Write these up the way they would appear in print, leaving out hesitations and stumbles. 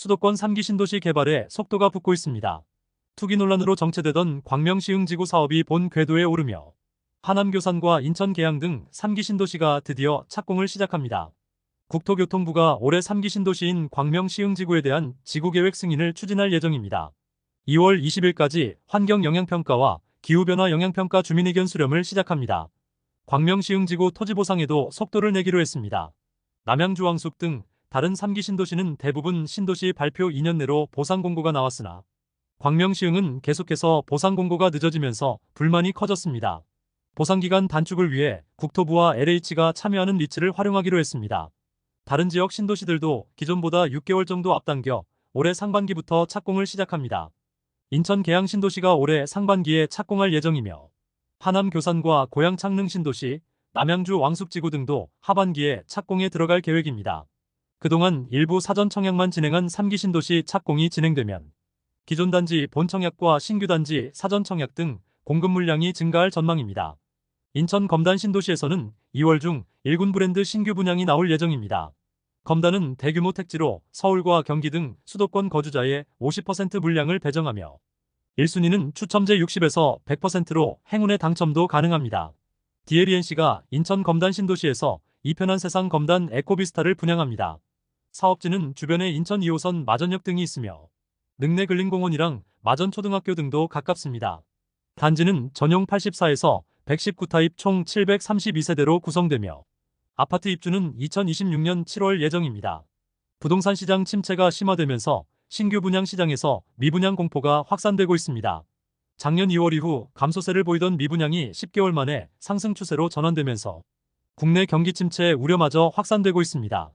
수도권 3기 신도시 개발에 속도가 붙고 있습니다. 투기 논란으로 정체되던 광명시흥지구 사업이 본 궤도에 오르며 하남 교산과 인천 계양 등 3기 신도시가 드디어 착공을 시작합니다. 국토교통부가 올해 3기 신도시인 광명시흥지구에 대한 지구계획 승인을 추진할 예정입니다. 2월 20일까지 환경영향평가와 기후변화 영향평가 주민의견 수렴을 시작합니다. 광명시흥지구 토지보상에도 속도를 내기로 했습니다. 남양주 왕숙 등 다른 3기 신도시는 대부분 신도시 발표 2년 내로 보상 공고가 나왔으나 광명시흥은 계속해서 보상 공고가 늦어지면서 불만이 커졌습니다. 보상기간 단축을 위해 국토부와 LH가 참여하는 리츠를 활용하기로 했습니다. 다른 지역 신도시들도 기존보다 6개월 정도 앞당겨 올해 상반기부터 착공을 시작합니다. 인천 계양 신도시가 올해 상반기에 착공할 예정이며 하남 교산과 고양 창릉 신도시, 남양주 왕숙지구 등도 하반기에 착공에 들어갈 계획입니다. 그동안 일부 사전 청약만 진행한 3기 신도시 착공이 진행되면 기존 단지 본 청약과 신규 단지 사전 청약 등 공급 물량이 증가할 전망입니다. 인천 검단 신도시에서는 2월 중 1군 브랜드 신규 분양이 나올 예정입니다. 검단은 대규모 택지로 서울과 경기 등 수도권 거주자의 50% 물량을 배정하며 1순위는 추첨제 60에서 100%로 행운의 당첨도 가능합니다. DLENC가 인천 검단 신도시에서 이편한 세상 검단 에코비스타를 분양합니다. 사업지는 주변에 인천 2호선 마전역 등이 있으며 능내 근린공원이랑 마전초등학교 등도 가깝습니다. 단지는 전용 84에서 119 타입 총 732세대로 구성되며 아파트 입주는 2026년 7월 예정입니다. 부동산 시장 침체가 심화되면서 신규 분양 시장에서 미분양 공포가 확산되고 있습니다. 작년 2월 이후 감소세를 보이던 미분양이 10개월 만에 상승 추세로 전환되면서 국내 경기 침체 우려마저 확산되고 있습니다.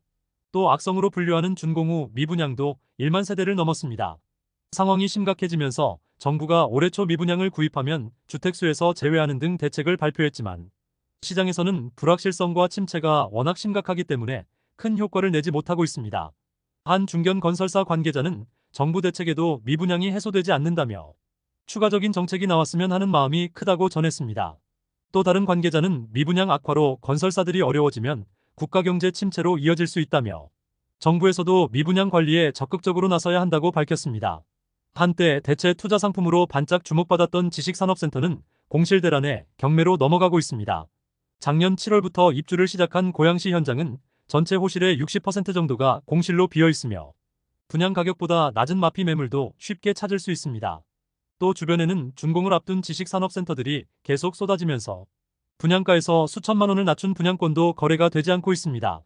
또 악성으로 분류하는 준공후 미분양도 1만 세대를 넘었습니다. 상황이 심각해지면서 정부가 올해 초 미분양을 구입하면 주택수에서 제외하는 등 대책을 발표했지만 시장에서는 불확실성과 침체가 워낙 심각하기 때문에 큰 효과를 내지 못하고 있습니다. 한 중견 건설사 관계자는 정부 대책에도 미분양이 해소되지 않는다며 추가적인 정책이 나왔으면 하는 마음이 크다고 전했습니다. 또 다른 관계자는 미분양 악화로 건설사들이 어려워지면 국가경제 침체로 이어질 수 있다며 정부에서도 미분양 관리에 적극적으로 나서야 한다고 밝혔습니다. 한때 대체 투자 상품으로 반짝 주목받았던 지식산업센터는 공실 대란에 경매로 넘어가고 있습니다. 작년 7월부터 입주를 시작한 고양시 현장은 전체 호실의 60% 정도가 공실로 비어 있으며 분양 가격보다 낮은 마피 매물도 쉽게 찾을 수 있습니다. 또 주변에는 준공을 앞둔 지식산업센터들이 계속 쏟아지면서 분양가에서 수천만 원을 낮춘 분양권도 거래가 되지 않고 있습니다.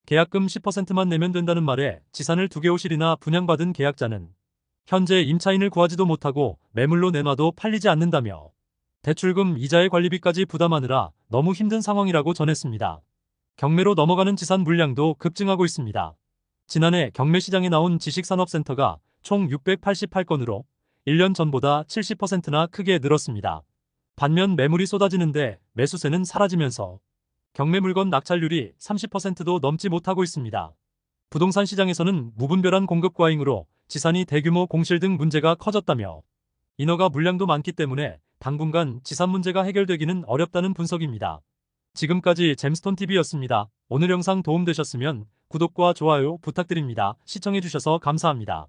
계약금 10%만 내면 된다는 말에 지산을 2개 호실이나 분양받은 계약자는 현재 임차인을 구하지도 못하고 매물로 내놔도 팔리지 않는다며 대출금 이자의 관리비까지 부담하느라 너무 힘든 상황이라고 전했습니다. 경매로 넘어가는 지산 물량도 급증하고 있습니다. 지난해 경매 시장에 나온 지식산업센터가 총 688건으로 1년 전보다 70%나 크게 늘었습니다. 반면 매물이 쏟아지는데 매수세는 사라지면서 경매 물건 낙찰률이 30%도 넘지 못하고 있습니다. 부동산 시장에서는 무분별한 공급 과잉으로 지산이 대규모 공실 등 문제가 커졌다며 인허가 물량도 많기 때문에 당분간 지산 문제가 해결되기는 어렵다는 분석입니다. 지금까지 잼스톤TV였습니다. 오늘 영상 도움되셨으면 구독과 좋아요 부탁드립니다. 시청해주셔서 감사합니다.